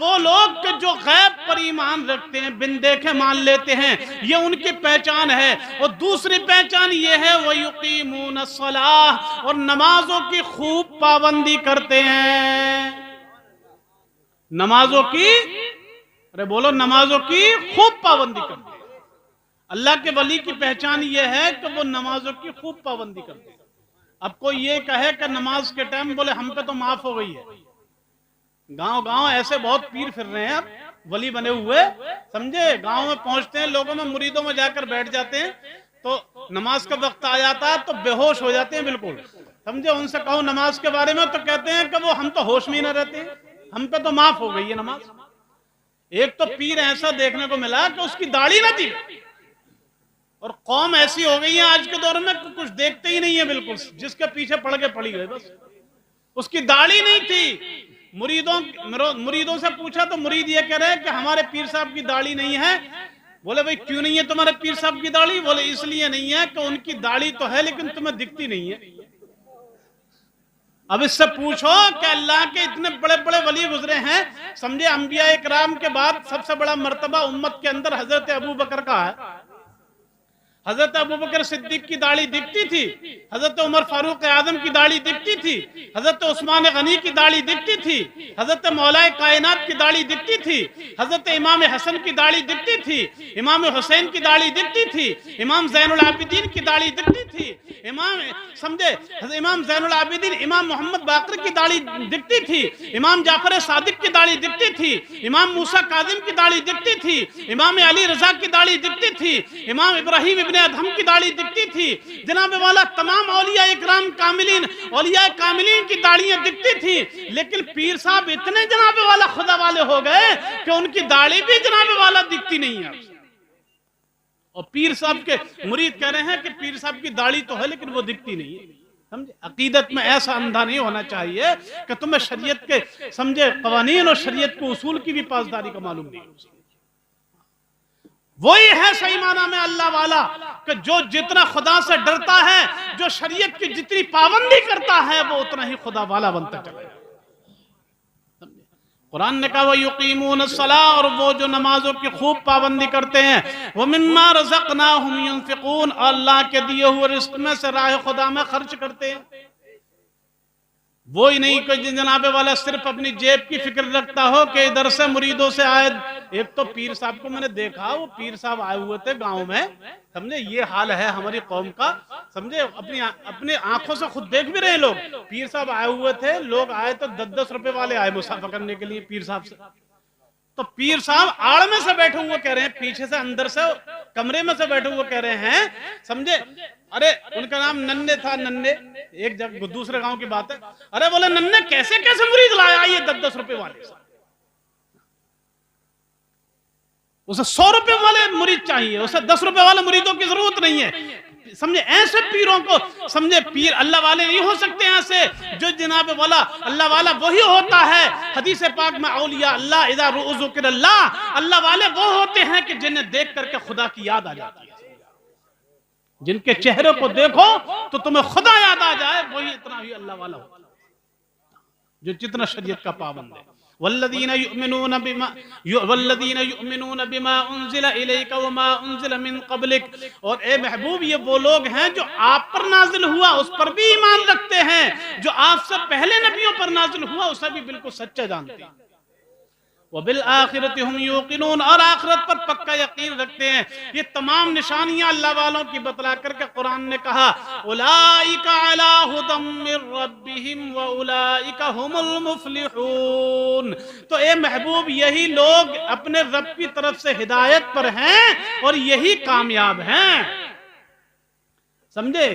وہ لوگ کہ جو غیب پر ایمان رکھتے ہیں، بن دیکھے مان لیتے ہیں، یہ ان کی پہچان ہے۔ اور دوسری پہچان یہ ہے وَيُقِيمُونَ الصَّلَاةَ، اور نمازوں کی خوب پابندی کرتے ہیں۔ نمازوں کی، ارے بولو، نمازوں کی خوب پابندی کرتے ہیں۔ اللہ کے ولی کی پہچان یہ ہے کہ وہ نمازوں کی خوب پابندی کرتے ہیں۔ اب کوئی یہ کہے کہ نماز کے ٹائم بولے ہم پہ تو معاف ہو گئی ہے، گاؤں گاؤں ایسے بہت پیر پھر رہے ہیں اب ولی بنے ہوئے، سمجھے، گاؤں میں پہنچتے ہیں، لوگوں میں مریدوں میں جا کر بیٹھ جاتے ہیں، تو نماز کا وقت آ جاتا ہے تو بے ہوش ہو جاتے ہیں بالکل، سمجھے۔ ان سے کہو نماز کے بارے میں تو کہتے ہیں کہ وہ ہم تو ہوش میں ہی نہ رہتے ہیں، ہم پہ تو معاف ہو گئی ہے نماز۔ ایک تو پیر ایسا دیکھنے کو ملا کہ اس کی داڑھی نہ تھی، اور قوم ایسی ہو گئی ہے آج کے دور میں کہ کچھ دیکھتے ہی نہیں ہے بالکل، جس کے پیچھے پڑ کے پڑی گئے بس۔ اس کی داڑھی نہیں تھی، مریدوں سے پوچھا تو مرید یہ کہہ رہے کہ ہمارے پیر صاحب کی داڑھی نہیں ہے۔ بولے بھئی کیوں نہیں ہے تمہارے پیر صاحب کی داڑھی؟ بولے اس لیے نہیں ہے کہ ان کی داڑھی تو ہے لیکن تمہیں دکھتی نہیں ہے۔ اب اس سے پوچھو کہ اللہ کے اتنے بڑے بڑے ولی گزرے ہیں، سمجھے، انبیاء اکرام کے بعد سب سے بڑا مرتبہ امت کے اندر حضرت ابو بکر کا ہے۔ حضرت ابو بکر صدیق کی داڑھی دکھتی تھی، حضرت عمر فاروق اعظم کی داڑھی دکھتی تھی، حضرت عثمان غنی کی داڑھی دکھتی تھی، حضرت مولا کائنات کی داڑھی دکھتی تھی، حضرت امام حسن کی داڑھی دکھتی تھی، امام حسین کی داڑھی دکھتی تھی، امام زین العابدین کی داڑھی دکھتی تھی، امام زین العابدین امام محمد باقر کی داڑھی دکھتی تھی، امام جعفر صادق کی داڑھی دکھتی تھی، امام موسیٰ کاظم کی داڑھی دکھتی تھی، امام علی رضا کی داڑھی دکھتی تھی، امام ابراہیم ابن ادہم کی داڑھی دکھتی تھی، جناب والا تمام اولیاء اکرام کاملین، اولیاء کاملین کی داڑھیاں دکھتی تھی، لیکن پیر صاحب اتنے جناب والا خدا والے ہو گئے کہ ان کی داڑھی بھی جناب والا دکھتی نہیں ہے۔ اور پیر صاحب کے مرید کہہ رہے ہیں کہ پیر صاحب کی داڑھی تو ہے لیکن وہ دکھتی نہیں ہے، سمجھے۔ عقیدت میں ایسا اندھا نہیں ہونا چاہیے کہ تمہیں شریعت کے، سمجھے، قوانین اور شریعت کے اصول کی بھی پاسداری کا معلوم نہیں ہو۔ وہی ہے صحیح معنی میں اللہ والا کہ جو جتنا خدا سے ڈرتا ہے، جو شریعت کی جتنی پابندی کرتا ہے، وہ اتنا ہی خدا والا بنتا چلا جائے۔ قرآن نے کہا وَيُقِيمُونَ الصَّلَاةَ، اور وہ جو نمازوں کی خوب پابندی کرتے ہیں، وَمِمَّا رَزَقْنَاهُمْ يُنْفِقُونَ، اللہ کے دیے ہوئے رزق میں سے راہ خدا میں خرچ کرتے ہیں۔ وہی نہیں کہ جناب والا صرف اپنی جیب کی فکر رکھتا ہو کہ ادھر سے مریدوں سے آئے۔ ایک تو پیر صاحب کو میں نے دیکھا، وہ پیر صاحب آئے ہوئے تھے گاؤں میں، سمجھے، یہ حال ہے ہماری قوم کا، سمجھے، اپنی آنکھوں سے خود دیکھ بھی رہے لوگ۔ پیر صاحب آئے ہوئے تھے، لوگ آئے تو 10-10 روپے والے آئے مسافہ کرنے کے لیے پیر صاحب سے۔ تو پیر صاحب آڑ میں سے بیٹھے ہوئے کہہ رہے ہیں، پیچھے سے اندر سے کمرے میں سے بیٹھے ہوئے کہہ رہے ہیں، سمجھے، ارے ان کا نام ننے تھا، ننے، ایک جگہ دوسرے گاؤں کی بات ہے، ارے بولے ننے کیسے کیسے مرید لایا یہ 10-10 روپے والے؟ اسے 100 روپے والے مرید چاہیے، اسے 10 روپے والے مریدوں کی ضرورت نہیں ہے، سمجھے۔ ایسے پیروں کو، سمجھے، پیر اللہ والے نہیں ہو سکتے ایسے، جو جناب والا اللہ والا وہی ہوتا ہے۔ حدیث پاک میں اولیاء اللہ اذا رؤوا ذکر اللہ، اللہ والے وہ ہوتے ہیں کہ جنہیں دیکھ کر کے خدا کی یاد آ جاتی ہے۔ جن کے چہرے کو دیکھو تو تمہیں خدا یاد آ جائے، وہی اتنا ہی اللہ والا ہوتا ہے جو جتنا شریعت کا پابند ہے۔ والذین یؤمنون بما انزل الیک وما انزل من قبلک، اور اے محبوب یہ وہ لوگ ہیں جو آپ پر نازل ہوا اس پر بھی ایمان رکھتے ہیں، جو آپ سے پہلے نبیوں پر نازل ہوا اسے بھی بالکل سچا جانتے ہیں۔ وَبِالْآخِرَةِ هُمْ يُوقِنُونَ، اور آخرت پر پکا یقین رکھتے ہیں۔ یہ تمام نشانیاں اللہ والوں کی بتلا کر کے قرآن نے کہا أُولَئِكَ عَلَىٰ هُدًى مِّن رَّبِّهِمْ وَأُولَئِكَ هُمُ الْمُفْلِحُونَ، تو اے محبوب یہی لوگ اپنے رب کی طرف سے ہدایت پر ہیں اور یہی کامیاب ہیں، سمجھے۔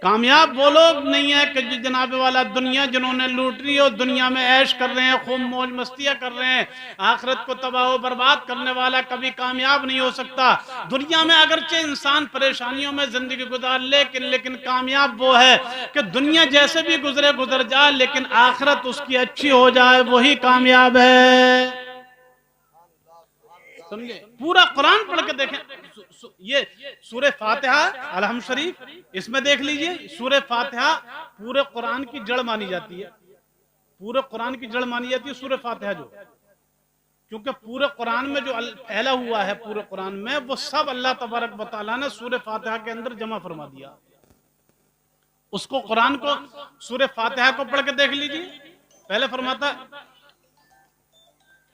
کامیاب وہ لوگ نہیں ہیں کہ جناب والا دنیا جنہوں نے لوٹ لی اور دنیا میں عیش کر رہے ہیں، خوب موج مستیاں کر رہے ہیں۔ آخرت کو تباہ و برباد کرنے والا کبھی کامیاب نہیں ہو سکتا۔ دنیا میں اگرچہ انسان پریشانیوں میں زندگی گزار لیکن کامیاب وہ ہے کہ دنیا جیسے بھی گزر جائے لیکن آخرت اس کی اچھی ہو جائے، وہی کامیاب ہے، سمجھے۔ پورا قرآن پڑھ کے دیکھیں، یہ سورہ فاتحہ الحمد شریف، اس میں دیکھ لیجئے، سورہ فاتحہ پورے قرآن کی جڑ مانی جاتی ہے، پورے قرآن کی جڑ مانی جاتی ہے سورہ فاتحہ جو، کیونکہ پورے قرآن میں جو پھیلا ہوا ہے پورے قرآن میں وہ سب اللہ تبارک و تعالیٰ نے سورہ فاتحہ کے اندر جمع فرما دیا. اس کو قرآن کو سورہ فاتحہ کو پڑھ کے دیکھ لیجیے. پہلے فرماتا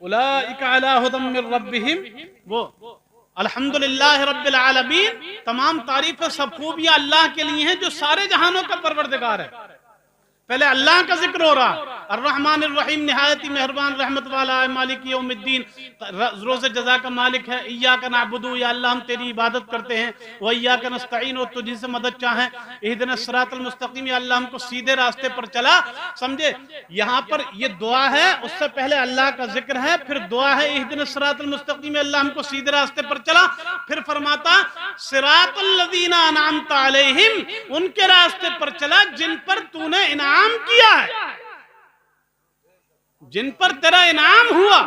اولئک علی ھدی من ربہم، وہ الحمدللہ رب العالمین، تمام تعریفیں سب خوبیاں اللہ کے لیے ہیں جو سارے جہانوں کا پروردگار ہے. پہلے اللہ کا ذکر ہو رہا، الرحمن الرحیم، نہایتی مہربان رحمت والا ہے، مالک یوم الدین، روز جزا کا مالک ہے. ایاک نعبد، یا اللہ ہم تیری عبادت کرتے ہیں، و ایاک نستعین، اور تجھ سے مدد چاہیں. اہدنا الصراط المستقیم، یا اللہ ہم کو سیدھے راستے پر چلا. سمجھے یہاں پر یہ دعا ہے، اس سے پہلے اللہ کا ذکر ہے، پھر دعا ہے اہدنا الصراط المستقیم، یا اللہ ہم کو سیدھے راستے پر چلا. پھر فرماتا صراط الذین انعمت علیہم، ان کے راستے پر چلا جن پر تو نے انعام کیا ہے، جن پر تیرا انعام ہوا.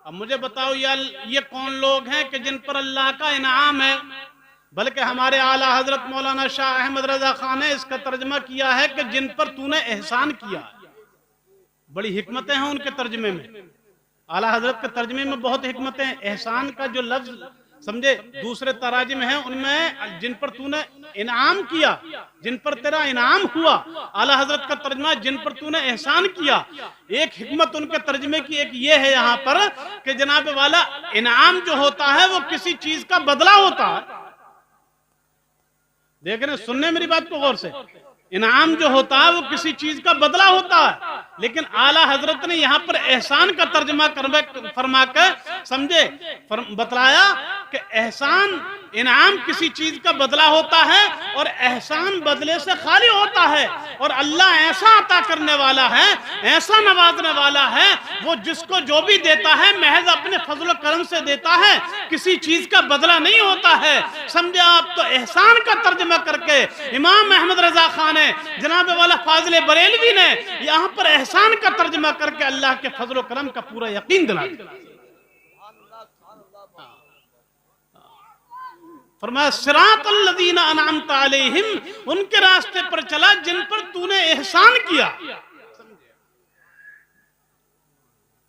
اب مجھے بتاؤ یہ کون لوگ ہیں کہ جن پر اللہ کا انعام ہے؟ بلکہ ہمارے اعلیٰ حضرت مولانا شاہ احمد رضا خان نے اس کا ترجمہ کیا ہے کہ جن پر تو نے احسان کیا. بڑی حکمتیں ہیں ان کے ترجمے میں، اعلیٰ حضرت کے ترجمے میں بہت حکمتیں ہیں. احسان کا جو لفظ سمجھے دوسرے تراجم ہیں ان میں جن پر تو نے انعام کیا، جن پر تیرا انعام ہوا. اعلیٰ حضرت کا ترجمہ جن پر تو نے احسان کیا. ایک حکمت ان کے ترجمے کی ایک یہ ہے یہاں پر کہ جناب والا انعام جو ہوتا ہے وہ کسی چیز کا بدلہ ہوتا ہے. دیکھیں سننے میری بات کو غور سے، انعام جو ہوتا ہے وہ کسی چیز کا بدلہ ہوتا ہے، لیکن اعلیٰ حضرت نے یہاں پر احسان کا ترجمہ فرما کر سمجھے بتلایا کہ احسان انعام کسی چیز کا بدلہ ہوتا ہے اور احسان بدلے سے خالی ہوتا ہے. اور اللہ ایسا عطا کرنے والا ہے، ایسا نوازنے والا ہے، وہ جس کو جو بھی دیتا ہے محض اپنے فضل و کرم سے دیتا ہے، کسی چیز کا بدلہ نہیں ہوتا ہے. سمجھے آپ؟ تو احسان کا ترجمہ کر کے امام احمد رضا خان نے، جناب والا فاضل بریلوی نے یہاں پر احسان کا ترجمہ کر کے اللہ کے فضل و کرم کا پورا یقین دلا دیا. فرمایا صراط الذین انعمت علیہم، ان کے راستے پر چلا جن پر تو نے احسان کیا.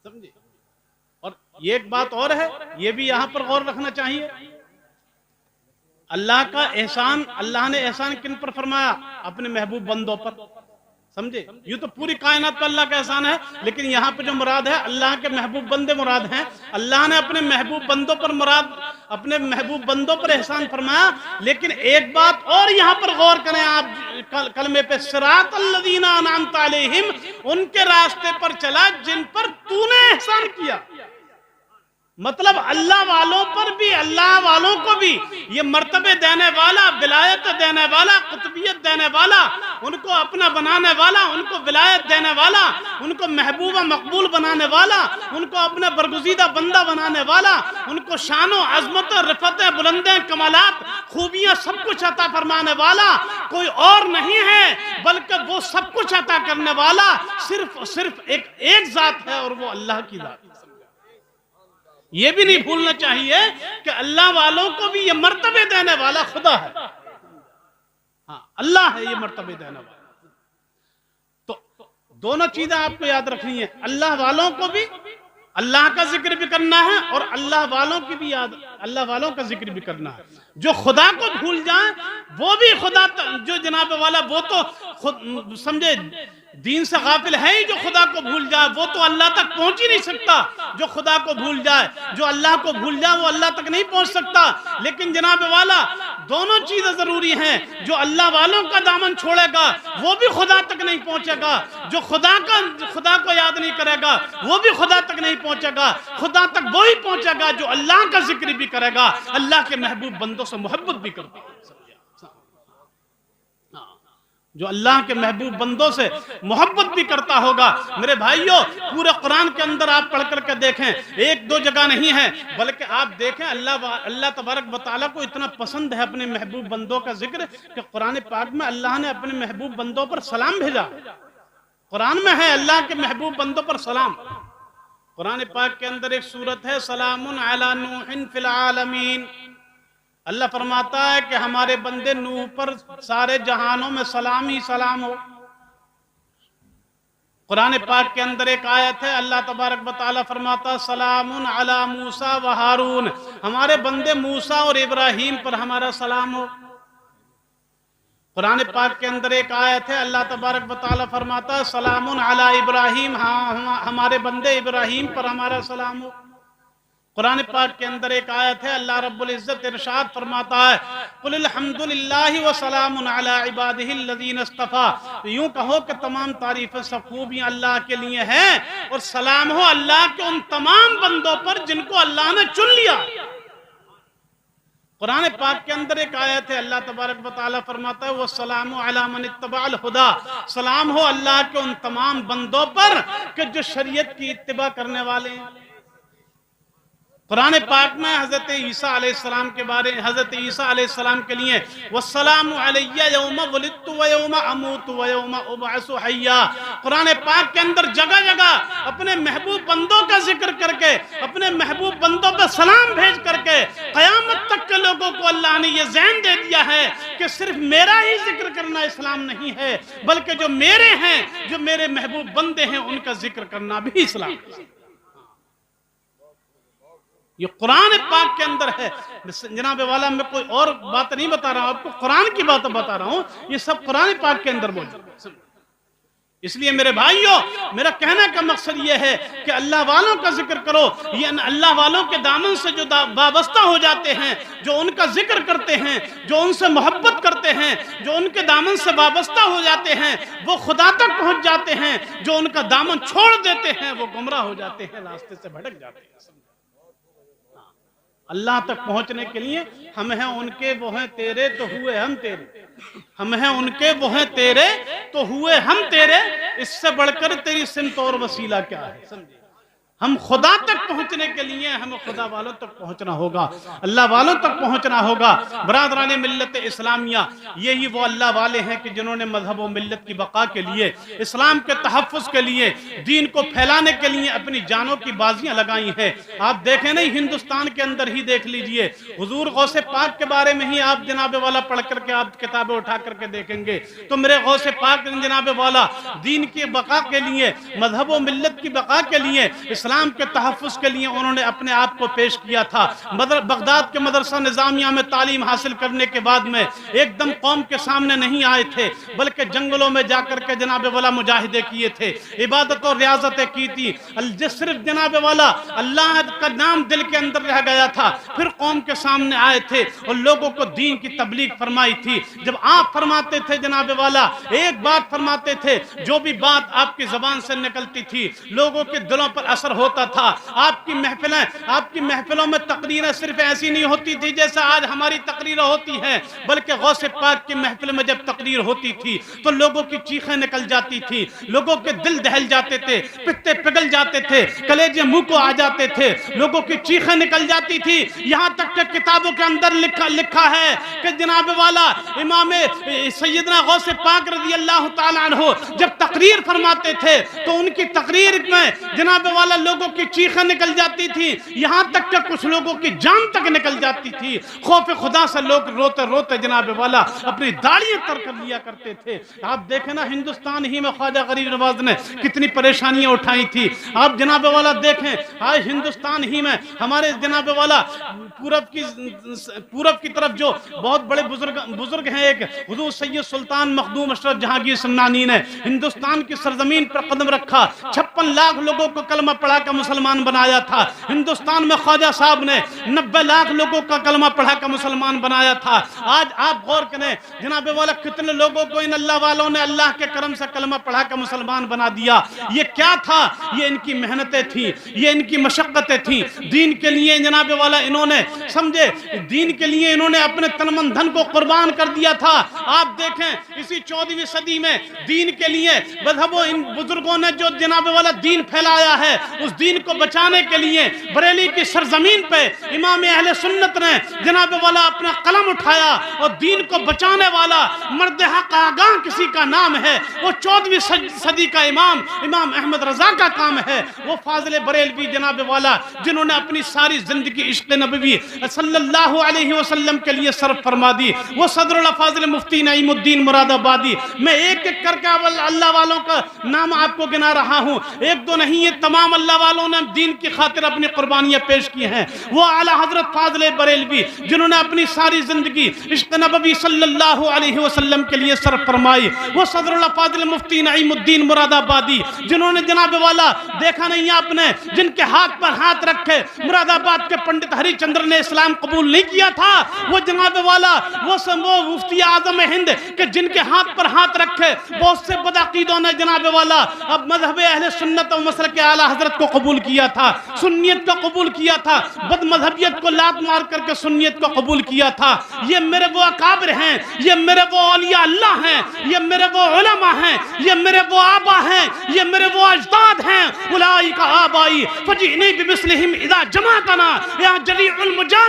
سمجھے؟ اور یہ ایک بات اور ہے، یہ بھی یہاں پر غور رکھنا چاہیے. اللہ کا احسان، اللہ نے احسان کن پر فرمایا؟ اپنے محبوب بندوں پر. سمجھے؟ یہ تو پوری کائنات پر اللہ کا احسان ہے، لیکن یہاں پہ جو مراد ہے اللہ کے محبوب بندے مراد ہیں. اللہ نے اپنے محبوب بندوں پر اپنے محبوب بندوں پر احسان فرمایا. لیکن ایک بات اور یہاں پر غور کریں آپ کلمے پہ، صراط الذین انعمت علیہم، ان کے راستے پر چلا جن پر تو نے احسان کیا. مطلب اللہ والوں پر بھی، اللہ والوں کو بھی یہ مرتبے دینے والا، ولایت دینے والا، قطبیت دینے والا، ان کو اپنا بنانے والا، ان کو ولایت دینے والا، ان کو محبوب و مقبول بنانے والا، ان کو اپنے برگزیدہ بندہ بنانے والا، ان کو شان و عظمت، رفتیں، بلندیں، کمالات، خوبیاں سب کچھ عطا فرمانے والا کوئی اور نہیں ہے، بلکہ وہ سب کچھ عطا کرنے والا صرف ایک ذات ہے، اور وہ اللہ کی ذات ہے. یہ بھی نہیں بھولنا چاہیے کہ اللہ والوں کو بھی یہ مرتبے دینے والا خدا ہے. ہاں اللہ ہے یہ مرتبے دینے والا. تو دونوں چیزیں آپ کو یاد رکھنی ہے، اللہ والوں کو بھی اللہ کا ذکر بھی کرنا ہے اور اللہ والوں کی بھی اللہ والوں کا ذکر بھی کرنا ہے. جو خدا کو بھول جائیں وہ بھی خدا، جو جناب والا وہ تو سمجھے دین سے غافل ہے ہی. جو خدا کو بھول جائے وہ تو اللہ تک پہنچ ہی نہیں سکتا. جو خدا کو بھول جائے، جو اللہ کو بھول جائے، وہ اللہ تک نہیں پہنچ سکتا. لیکن جناب والا دونوں چیزیں ضروری ہیں. جو اللہ والوں کا دامن چھوڑے گا وہ بھی خدا تک نہیں پہنچے گا، جو خدا کو یاد نہیں کرے گا وہ بھی خدا تک نہیں پہنچے گا. خدا تک وہی پہنچے گا جو اللہ کا ذکر بھی کرے گا، اللہ کے محبوب بندوں سے محبت بھی کرتا ہے. جو اللہ کے محبوب بندوں سے محبت بھی کرتا ہوگا. میرے بھائیوں پورے قرآن کے اندر آپ پڑھ کر کے دیکھیں، ایک دو جگہ نہیں ہے بلکہ آپ دیکھیں اللہ تبارک و تعالیٰ کو اتنا پسند ہے اپنے محبوب بندوں کا ذکر کہ قرآن پاک میں اللہ نے اپنے محبوب بندوں پر سلام بھیجا. قرآن میں ہے اللہ کے محبوب بندوں پر سلام. قرآن پاک کے اندر ایک سورت ہے سلام علی نوح فی العالمین. اللہ فرماتا ہے کہ ہمارے بندے نوح پر سارے جہانوں میں سلام ہی سلام ہو. قرآن پاک کے اندر ایک آیت ہے، اللہ تبارک و تعالیٰ فرماتا سلام علی موسیٰ و ہارون، ہمارے بندے موسیٰ اور ابراہیم پر ہمارا سلام ہو۔ قرآن پاک کے اندر ایک آیت ہے، اللہ تبارک و تعالیٰ فرماتا سلام علی ابراہیم، ہمارے بندے ابراہیم پر ہمارا سلام ہو۔ قرآن پاک کے اندر ایک آیت ہے، اللہ رب العزت ارشاد فرماتا ہے قُلِ الْحَمْدُ لِلَّهِ وَسَلَامٌ عَلَىٰ عِبَادِهِ الَّذِينَ اصْطَفَىٰ، یوں کہو کہ تمام تعریفیں سب خوبیاں اللہ کے لیے ہیں، اور سلام ہو اللہ کے ان تمام بندوں پر جن کو اللہ نے چن لیا۔ قرآن پاک کے اندر ایک آیت ہے، اللہ تبارک و تعالیٰ فرماتا ہے وَالسَّلَامُ عَلَىٰ مَنِ اتَّبَعَ الْهُدَىٰ، سلام ہو اللہ کے ان تمام بندوں پر کہ جو شریعت کی اتباع کرنے والے ہیں۔ قرآن پاک میں حضرت عیسیٰ علیہ السلام کے بارے حضرت عیسیٰ علیہ السلام کے لیے وَالسَّلَامُ عَلَيَّ يَوْمَ وُلِدتُّ وَيَوْمَ أَمُوتُ وَيَوْمَ أُبْعَثُ حَيًّا، قرآن پاک کے اندر جگہ جگہ اپنے محبوب بندوں کا ذکر کر کے، اپنے محبوب بندوں پر سلام بھیج کر کے قیامت تک کے لوگوں کو اللہ نے یہ ذہن دے دیا ہے کہ صرف میرا ہی ذکر کرنا اسلام نہیں ہے، بلکہ جو میرے ہیں، جو میرے محبوب بندے ہیں، ان کا ذکر کرنا بھی اسلام ہے۔ یہ قرآن پاک کے اندر ہے جناب والا، میں کوئی اور بات نہیں بتا رہا ہوں، آپ کو قرآن کی بات بتا رہا ہوں، یہ سب قرآن پاک کے اندر موجود ہے۔ اس لیے میرے بھائیوں، میرا کہنے کا مقصد یہ ہے کہ اللہ والوں کا ذکر کرو، یہ اللہ والوں کے دامن سے جو وابستہ ہو جاتے ہیں، جو ان کا ذکر کرتے ہیں، جو ان سے محبت کرتے ہیں، جو ان کے دامن سے وابستہ ہو جاتے ہیں، وہ خدا تک پہنچ جاتے ہیں، جو ان کا دامن چھوڑ دیتے ہیں وہ گمراہ ہو جاتے ہیں، راستے سے بھٹک جاتے ہیں۔ اللہ تک پہنچنے کے لیے ہم ہیں ان کے، وہ ہیں تیرے، تو ہوئے ہم تیرے، ہم ہیں ان کے، وہ ہیں تیرے، تو ہوئے ہم تیرے، اس سے بڑھ کر تیری سمت اور وسیلہ کیا ہے؟ سمجھے؟ ہم خدا تک پہنچنے کے لیے ہمیں خدا والوں تک پہنچنا ہوگا، اللہ والوں تک پہنچنا ہوگا۔ برادران ملت اسلامیہ، یہی وہ اللہ والے ہیں کہ جنہوں نے مذہب و ملت کی بقا کے لیے، اسلام کے تحفظ کے لیے، دین کو پھیلانے کے لیے اپنی جانوں کی بازیاں لگائی ہیں۔ آپ دیکھیں نہیں، ہندوستان کے اندر ہی دیکھ لیجئے، حضور غوث پاک کے بارے میں ہی آپ جناب والا پڑھ کر کے آپ کتابیں اٹھا کر کے دیکھیں گے تو میرے غوث پاک جناب والا دین کی بقا کے لیے، مذہب و ملت کی بقا کے لیے، اسلام کے تحفظ کے لیے انہوں نے اپنے آپ کو پیش کیا تھا۔ بغداد کے مدرسہ نظامیہ میں تعلیم حاصل کرنے کے بعد میں ایک دم قوم کے سامنے نہیں آئے تھے، بلکہ جنگلوں میں جا کر کے جناب والا مجاہدے کیے تھے، عبادت اور ریاضتیں کی تھی، صرف جناب والا اللہ کا نام دل کے اندر رہ گیا تھا۔ پھر قوم کے سامنے آئے تھے اور لوگوں کو دین کی تبلیغ فرمائی تھی۔ جب آپ فرماتے تھے جناب والا، ایک بات فرماتے تھے، جو بھی بات آپ کی زبان سے نکلتی تھی لوگوں کے دلوں پر اثر ہوتا تھا۔ آپ کی محفلوں میں تقریریں صرف ایسی نہیں ہوتی تھی جیسا آج ہماری تقریریں ہوتی ہیں، بلکہ غوث پاک کی محفل میں جب تقریر ہوتی تھی تو لوگوں کی چیخیں نکل جاتی تھی، لوگوں کے دل دہل جاتے تھے، پتے پگھل جاتے تھے، کلیجے منہ کو آ جاتے تھے، لوگوں کی چیخیں نکل جاتی تھی۔ یہاں تک کہ کتابوں کے اندر لکھا ہے کہ جناب والا امام سیدنا غوث پاک رضی اللہ تعالیٰ عنہ جب تقریر فرماتے تھے تو ان کی تقریر میں جناب والا لوگوں کی چیخیں نکل جاتی تھی، یہاں تک کہ کچھ لوگوں کی جان تک نکل جاتی تھی۔ خوف خدا سے لوگ روتے روتے جناب والا اپنی داڑیاں تر کر لیا کرتے تھے۔ آپ دیکھیں نا، ہندوستان ہی میں خواجہ غریب نواز نے کتنی پریشانیاں اٹھائی تھی۔ آپ جناب والا دیکھیں، آج ہندوستان ہی میں ہمارے جناب والا پورب کی طرف جو بہت بڑے بزرگ ہیں، ایک حضور سید سلطان مخدوم اشرف جہانگیر سمنانی نے ہندوستان کی سرزمین پر قدم رکھا، 56 لاکھ لوگوں کو کلمہ پڑھا کر مسلمان بنایا تھا۔ ہندوستان میں خواجہ صاحب نے 90 لاکھ لوگوں کا کلمہ پڑھا کر مسلمان بنایا تھا۔ آج آپ غور کریں جناب والا، کتنے لوگوں کو ان اللہ والوں نے اللہ کے کرم سے کلمہ پڑھا کر مسلمان بنا دیا۔ یہ کیا تھا؟ یہ ان کی محنتیں تھیں، یہ ان کی مشقتیں تھیں۔ دین کے لیے جناب والا انہوں نے سمجھے، دین کے لیے انہوں نے اپنے تن من دھن کو قربان کر دیا تھا۔ آپ دیکھیں اسی 14ویں صدی میں دین کے لیے مذہبوں ان بزرگوں نے جو جناب والا دین پھیلایا ہے، اس دین کو بچانے کے لیے بریلی کی سرزمین پہ امام اہل سنت نے جناب والا اپنا قلم اٹھایا اور دین کو بچانے والا مرد حق آگاہ کسی کا نام ہے، وہ 14ویں صدی کا امام احمد رضا کا کام ہے، وہ فاضل بریلوی جناب والا جنہوں نے اپنی ساری زندگی عشق نبوی صلی اللہ علیہ وسلم کے لیے صرف فرما دی، وہ صدر الافاضل مفتی نعیم الدین مراد آبادی۔ میں ایک ایک کر کے اللہ والوں کا نام آپ کو گنا رہا ہوں، ایک دو نہیں، یہ تمام اللہ والوں نے دین کی خاطر اپنی قربانیاں پیش کی ہیں۔ وہ اعلیٰ حضرت فاضل بریلوی جنہوں نے اپنی ساری زندگی عشق نبوی صلی اللہ علیہ وسلم کے لیے صرف فرمائی، وہ صدر الافاضل مفتی نعیم الدین مراد آبادی جنہوں نے جناب والا دیکھا نہیں آپ نے، جن کے ہاتھ پر ہاتھ رکھے مراد آباد کے پنڈت ہری چندر نے اسلام قبول نہیں کیا تھا، وہ جناب والا وہ مفتی اعظم ہند کہ جن کے ہاتھ پر ہاتھ رکھے بہت سے بدعقیدوں نے جناب والا اب مذہب اہل سنت و مسلک اعلیٰ حضرت کو قبول کیا تھا، سنیت کو قبول کیا تھا، بد مذہبیت کو لات مار کر کے سنیت کو قبول کیا تھا۔ یہ میرے وہ اکابر ہیں، یہ میرے وہ اولیاء اللہ ہیں، یہ میرے وہ علماء ہیں، یہ میرے وہ آبا ہیں، یہ میرے وہ اجداد ہیں۔ اولئک آبائی فجئنی بمثلہم اذا جمعتنا یا جریع المجامع۔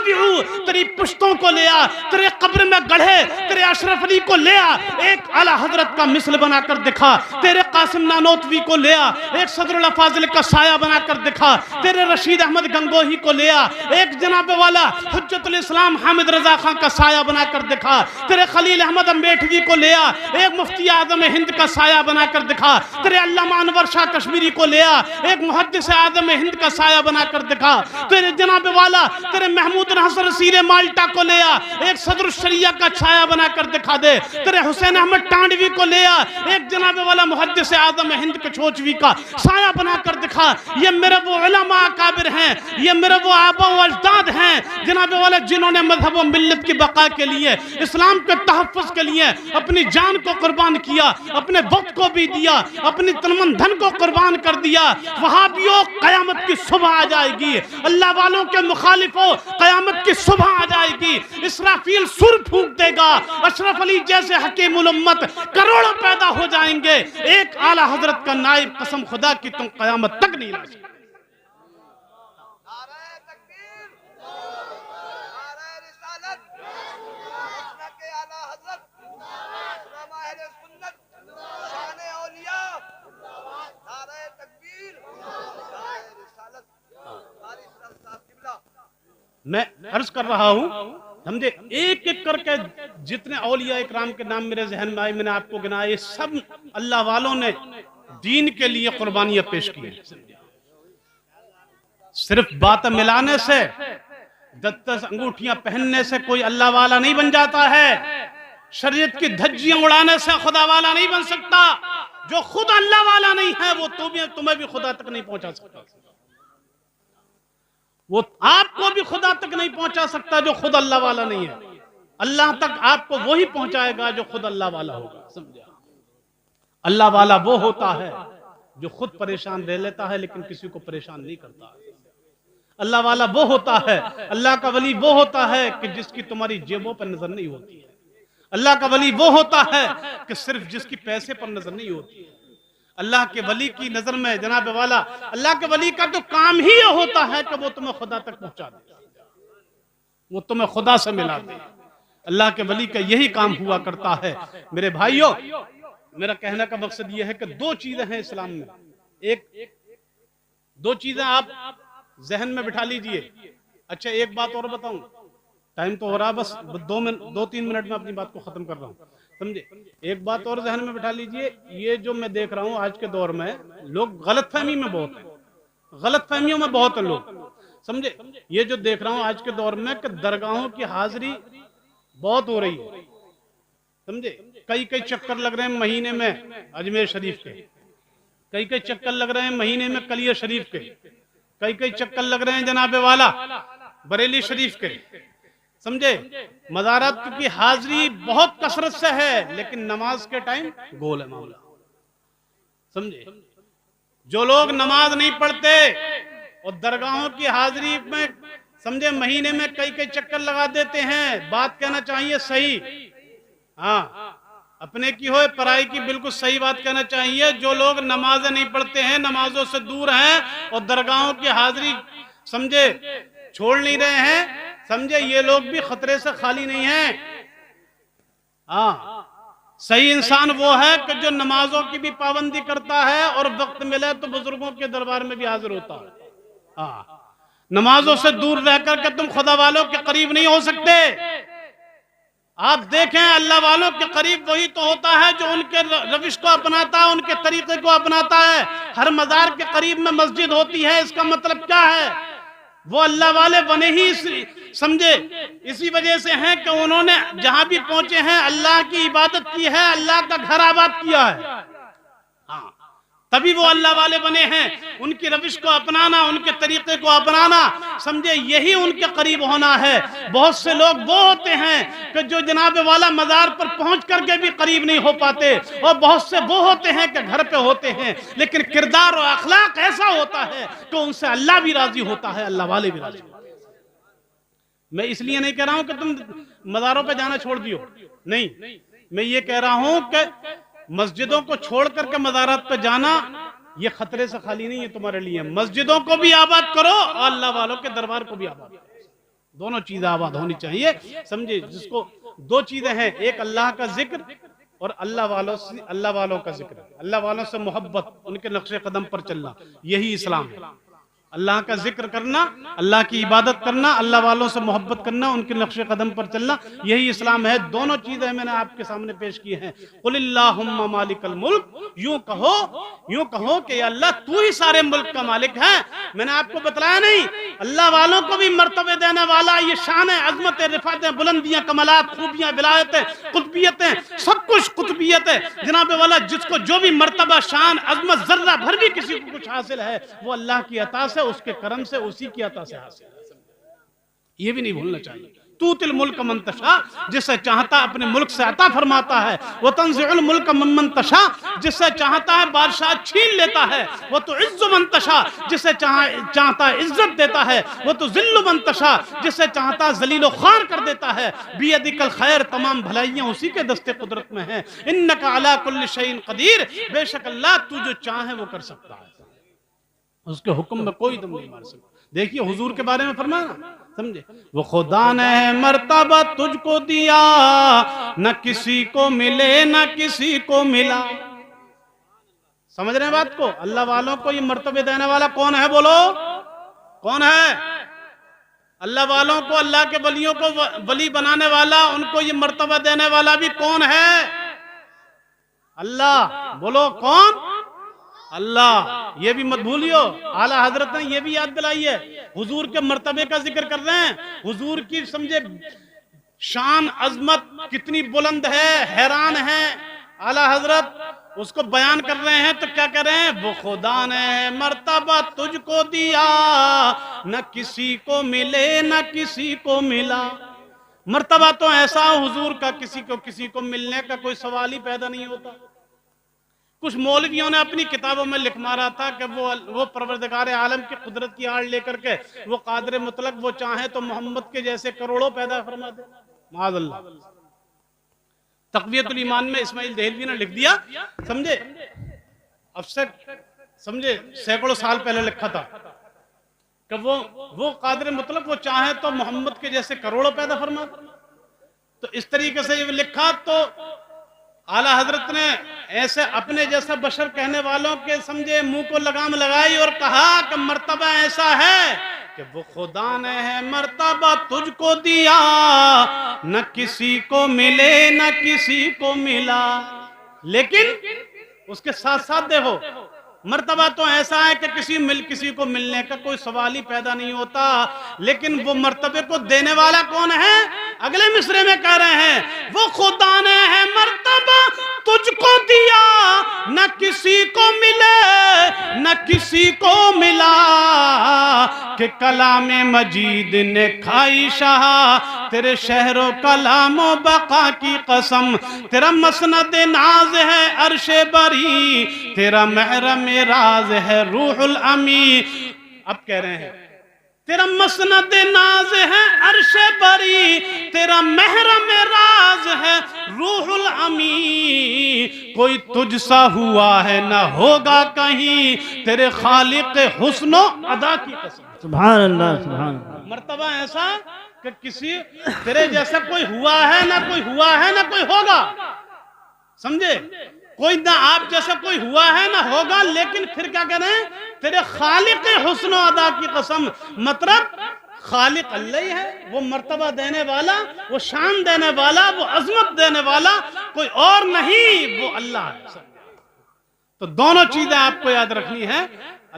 تیری پشتوں کو لیا، تیرے قبر میں گڑھے تیرے اشرف علی کو لیا، ایک اعلیٰ حضرت کا مثل بنا کر دکھا، تیرے قاسم نانوتوی کو لیا، ایک صدر الافاضل کا سایہ بنا کر دکھا، تیرے رشید احمد گنگوہی کو لیا، ایک جناب والا حجت الاسلام حامد رضا خان کا سایہ بنا کر دکھا، تیرے خلیل احمد امبیٹوی کو لیا، ایک مفتی اعظم ہند کا سایہ بنا کر دکھا، تیرے علامہ انور شاہ کشمیری کو لیا، ایک محدث اعظم ہند کا سایہ بنا کر دکھا، تیرے جناب والا تیرے محمود حسن رسول مالٹا کو لیا، ایک صدر الشریعہ کا سایہ بنا کر دکھا دے، تیرے حسین احمد ٹانڈوی کو لیا، ایک جناب والا محدث اعظم ہند کچھوچوی کا سایہ بنا کر دکھا۔ یہ میرے وہ علماء اکابر ہیں، یہ میرے وہ آبا و اجداد ہیں جناب والا جنہوں نے مذہب و ملت کی بقا کے لیے، اسلام کے تحفظ کے لیے اپنی جان کو قربان کیا، اپنے وقت کو بھی دیا، اپنی تن من دھن کو قربان کر دیا۔ وہابیوں قیامت کی صبح آ جائے گی، اللہ والوں کے مخالفوں قیامت کی صبح آ جائے گی، اسرافیل سر پھونک دے گا، اشرف علی جیسے حکیم الامت کروڑوں پیدا ہو جائیں گے، ایک اعلیٰ حضرت کا نائب قسم خدا کی تم قیامت تک نہیں لا سکتے۔ میں عرض کر رہا ہوں، سمجھے، ایک ایک کر کے جتنے اولیاء اکرام کے نام میرے ذہن میں آئے میں نے آپ کو گنائے، سب اللہ والوں نے دین کے لیے قربانیاں پیش کی ہیں۔ صرف بات ملانے سے، دس انگوٹھیاں پہننے سے کوئی اللہ والا نہیں بن جاتا ہے، شریعت کی دھجیاں اڑانے سے خدا والا نہیں بن سکتا۔ جو خود اللہ والا نہیں ہے وہ تمہیں بھی خدا تک نہیں پہنچا سکتا، وہ آپ کو بھی خدا تک نہیں پہنچا سکتا جو خود اللہ والا نہیں ہے۔ اللہ تک آپ کو وہی پہنچائے گا جو خود اللہ والا ہوگا، سمجھا۔ اللہ والا وہ ہوتا ہے جو خود پریشان رہ لیتا ہے لیکن کسی کو پریشان نہیں کرتا۔ اللہ والا وہ ہوتا ہے، اللہ کا ولی وہ ہوتا ہے کہ جس کی تمہاری جیبوں پر نظر نہیں ہوتی ہے۔ اللہ کا ولی وہ ہوتا ہے کہ صرف جس کی پیسے پر نظر نہیں ہوتی ہے۔ اللہ کے ولی کی نظر میں جناب والا، اللہ کے ولی کا تو کام ہی یہ ہوتا ہے کہ وہ تمہیں خدا تک پہنچا دے، وہ تمہیں خدا سے ملا دے۔ اللہ کے ولی کا یہی کام ہوا کرتا ہے۔ میرے بھائیوں، میرا کہنے کا مقصد یہ ہے کہ دو چیزیں ہیں اسلام میں، دو چیزیں آپ ذہن میں بٹھا لیجئے۔ اچھا ایک بات اور بتاؤں، ٹائم تو ہو رہا، بس دو تین منٹ میں اپنی بات کو ختم کر رہا ہوں، سمجھے۔ ایک بات اور ذہن میں بٹھا لیجئے، یہ جو میں دیکھ رہا ہوں آج کے دور میں لوگ غلط فہمی میں بہت ہیں، غلط فہمیوں میں بہت ہیں لوگ، سمجھے۔ یہ جو دیکھ رہا ہوں آج کے دور میں کہ درگاہوں کی حاضری بہت ہو رہی ہے، سمجھے۔ کئی چکر لگ رہے ہیں مہینے میں اجمیر شریف کے، کئی چکر لگ رہے ہیں مہینے میں کلیہ شریف کے، کئی چکر لگ رہے ہیں جناب والا بریلی شریف کے، سمجھے۔ مزارات کی حاضری بہت کثرت سے ہے لیکن نماز کے ٹائم گول ہے معاملہ، سمجھے۔ جو لوگ نماز نہیں پڑھتے اور درگاہوں کی حاضری میں، سمجھے، مہینے میں کئی چکر لگا دیتے ہیں، بات کہنا چاہیے صحیح، ہاں اپنے کی ہوئے پرائی کی، بالکل صحیح بات کہنا چاہیے. جو لوگ نمازیں نہیں پڑھتے ہیں، نمازوں سے دور ہیں اور درگاہوں کی حاضری سمجھے چھوڑ نہیں رہے ہیں، سمجھے یہ لوگ بھی خطرے سے خالی نہیں ہیں. ہاں، صحیح انسان وہ ہے کہ جو نمازوں کی بھی پابندی کرتا ہے اور وقت ملے تو بزرگوں کے دربار میں بھی حاضر ہوتا ہے. ہاں، نمازوں سے دور رہ کر کے تم خدا والوں کے قریب نہیں ہو سکتے. آپ دیکھیں اللہ والوں کے قریب وہی تو ہوتا ہے جو ان کے روش کو اپناتا ہے، ان کے طریقے کو اپناتا ہے. ہر مزار کے قریب میں مسجد ہوتی ہے، اس کا مطلب کیا ہے؟ وہ اللہ والے بنے ہی سمجھے اسی وجہ سے ہیں کہ انہوں نے جہاں بھی پہنچے ہیں اللہ کی عبادت کی ہے، اللہ کا گھر آباد کیا ہے. ہاں، تبھی وہ اللہ والے بنے ہیں. ان کی روش کو اپنانا، ان کے طریقے کو اپنانا، سمجھے یہی ان کے قریب ہونا ہے. بہت سے لوگ وہ ہوتے ہیں کہ جو جناب والا مزار پر پہنچ کر کے بھی قریب نہیں ہو پاتے، اور بہت سے وہ ہوتے ہیں کہ گھر پہ ہوتے ہیں لیکن کردار و اخلاق ایسا ہوتا ہے کہ ان سے اللہ بھی راضی ہوتا ہے، اللہ والے بھی راضی ہوتے ہیں. میں اس لیے نہیں کہہ رہا ہوں کہ تم مزاروں پہ جانا چھوڑ دیو، نہیں، میں یہ کہہ رہا ہوں کہ مسجدوں کو چھوڑ کر کے مزارات پہ جانا یہ خطرے سے خالی نہیں ہے تمہارے لیے. مسجدوں کو بھی آباد کرو اور اللہ والوں کے دربار کو بھی آباد کرو. دونوں چیزیں آباد ہونی چاہیے. سمجھے جس کو دو چیزیں ہیں، ایک اللہ کا ذکر اور اللہ والوں کا ذکر، اللہ والوں سے محبت، ان کے نقش قدم پر چلنا، یہی اسلام ہے. اللہ کا ذکر کرنا، اللہ کی عبادت کرنا، اللہ والوں سے محبت کرنا، ان کے نقش قدم پر چلنا، یہی اسلام ہے. دونوں چیزیں میں نے آپ کے سامنے پیش کی ہیں. قل اللہم مالک الملک، یوں کہو کہ یا اللہ تو ہی سارے ملک کا مالک ہے. میں نے آپ کو بتلایا نہیں، اللہ والوں کو بھی مرتبے دینے والا، یہ شان عظمت رفعتیں بلندیاں کمالات خوبیاں ولایتیں قطبیتیں سب کچھ قطبیتیں جناب والا، جس کو جو بھی مرتبہ شان عظمت ذرہ بھر بھی کسی کو کچھ حاصل ہے وہ اللہ کی عطا سے، اس کے کرم سے، اسی کی عطا سے حاصل ہے. یہ بھی نہیں بھولنا چاہیے. توت الملک من تشاء، جسے چاہتا اپنے ملک سے عطا فرماتا ہے. وتنزع الملک ممن تشاء، جسے چاہتا ہے بادشاہ چھین لیتا ہے. وتعز من تشاء، جسے چاہتا عزت دیتا ہے. وتذل من تشاء، جسے چاہتا ذلیل و خوار کر دیتا ہے. بیدک الخیر، تمام بھلائیاں اسی کے دست قدرت میں ہیں. انک علی کل شیء قدیر، بے شک اللہ تو جو چاہے وہ کر سکتا ہے، اس کے حکم میں کوئی دم نہیں مار سکتا. دیکھیے حضور کے بارے میں فرمایا، سمجھے وہ خدا نے مرتبہ تجھ کو دیا، نہ کسی کو ملے نہ کسی کو ملا. سمجھ رہے ہیں بات کو؟ اللہ والوں کو یہ مرتبہ دینے والا کون ہے؟ بولو کون ہے؟ اللہ والوں کو، اللہ کے ولیوں کو ولی بنانے والا، ان کو یہ مرتبہ دینے والا بھی کون ہے؟ اللہ. بولو کون؟ اللہ. یہ بھی مت بھولیو، اعلیٰ حضرت نے یہ بھی یاد دلائی ہے. حضور کے مرتبے کا ذکر کر رہے ہیں، حضور کی سمجھے شان عظمت کتنی بلند ہے، حیران ہے. اعلیٰ حضرت اس کو بیان کر رہے ہیں تو کیا کر رہے ہیں؟ وہ خدا نے مرتبہ تجھ کو دیا، نہ کسی کو ملے نہ کسی کو ملا. مرتبہ تو ایسا حضور کا کسی کو ملنے کا کوئی سوال ہی پیدا نہیں ہوتا. کچھ مولویوں نے اپنی کتابوں میں لکھ مارا تھا کہ وہ پروردگار عالم کی قدرت کی آڑ لے کر کے وہ قادر مطلق، وہ چاہیں تو محمد کے جیسے کروڑوں پیدا فرما دے. معاذ اللہ. تقویت الایمان میں اسماعیل دہلوی نے لکھ دیا، سمجھے اب سے سمجھے سینکڑوں سال پہلے لکھا تھا کہ وہ قادر مطلق، وہ چاہیں تو محمد کے جیسے کروڑوں پیدا فرما دے. تو اس طریقے سے یہ لکھا تو اعلیٰ حضرت نے ایسے اپنے جیسا بشر کہنے والوں کے سمجھے منہ کو لگام لگائی اور کہا کہ مرتبہ ایسا ہے کہ وہ خدا نے ہے مرتبہ تجھ کو دیا، نہ کسی کو ملے نہ کسی کو ملا. لیکن اس کے ساتھ ساتھ دیکھو، مرتبہ تو ایسا ہے کہ کسی کو ملنے کا کوئی سوال ہی پیدا نہیں ہوتا، لیکن وہ مرتبے کو دینے والا کون ہے؟ اگلے مصرے میں کہہ رہے ہیں وہ خدا نے ہے مرتبہ تجھ کو دیا، نہ کسی کو ملے نہ کسی کو ملا. کہ کلام مجید نے کھائی شاہ تیرے شہر و کلام و بقا کی قسم. تیرا مسند ناز ہے عرش بری، تیرا محرم راز ہے روح الامی. اب کہہ رہے ہیں تیرا مسند ناز ہے عرش بری، تیرا محرم راز ہے روح الامی. کوئی تجھ سا ہوا ہے نہ ہوگا کہیں، تیرے خالق حسن و ادا کی قسم۔ سبحان اللہ سبحان اللہ۔ مرتبہ ایسا کہ کسی تیرے جیسا کوئی ہوا ہے نہ کوئی ہوا ہے نہ کوئی ہوگا، سمجھے؟ کوئی نہ آپ جیسا کوئی ہوا ہے نہ ہوگا، لیکن پھر کیا کہہ رہے ہیں؟ تیرے خالق حسن و ادا کی قسم، مطلب خالق اللہ ہی ہے، وہ مرتبہ دینے والا، وہ شان دینے والا، وہ عظمت دینے والا کوئی اور نہیں، وہ اللہ ہے۔ تو دونوں چیزیں آپ کو یاد رکھنی ہے،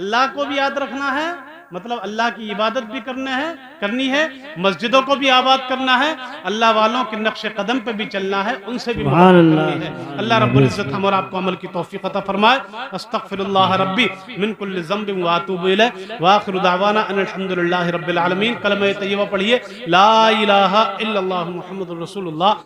اللہ کو بھی یاد رکھنا ہے، مطلب اللہ کی عبادت بھی کرنی ہے، مسجدوں کو بھی آباد کرنا ہے، اللہ والوں کے نقش قدم پہ بھی چلنا ہے، ان سے بھی محبت کرنی ہے۔ اللہ رب العزت ہم اور آپ کو عمل کی توفیق عطا فرمائے۔ استغفر اللہ ربی من کل ذنب واتوب الیہ، وآخر دعوانا ان الحمدللہ رب العالمین۔ کلمہ طیبہ پڑھیے، لا الہ الا اللہ محمد رسول اللہ۔